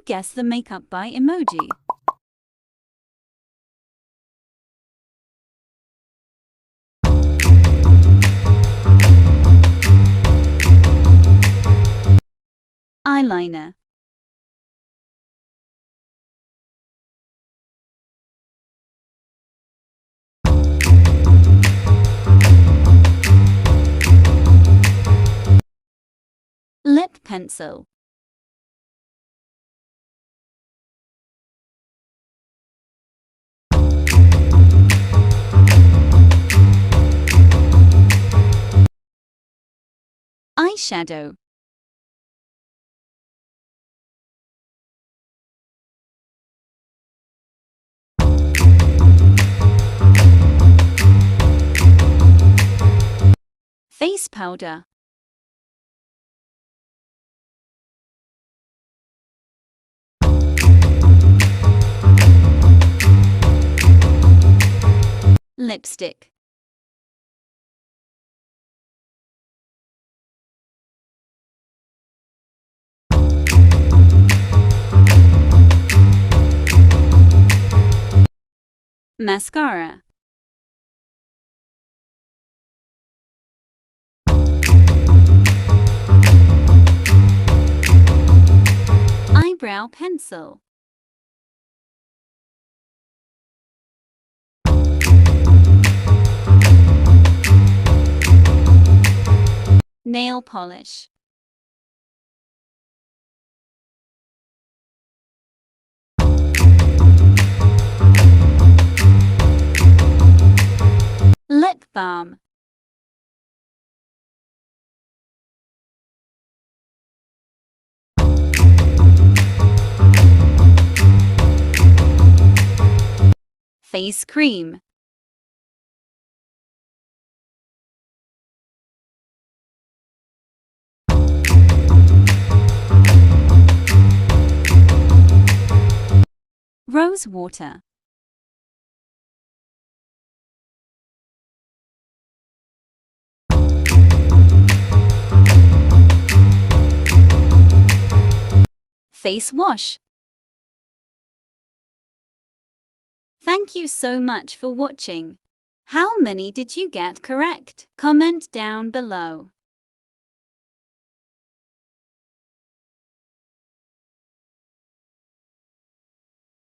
guess the makeup by Emoji? Eyeliner. Lip pencil. Eyeshadow. Face powder. Lipstick. Mascara. Eyebrow pencil. Nail polish. Lip balm. Face cream. Rose water. Face wash. Thank you so much for watching. How many did you get correct? Comment down below.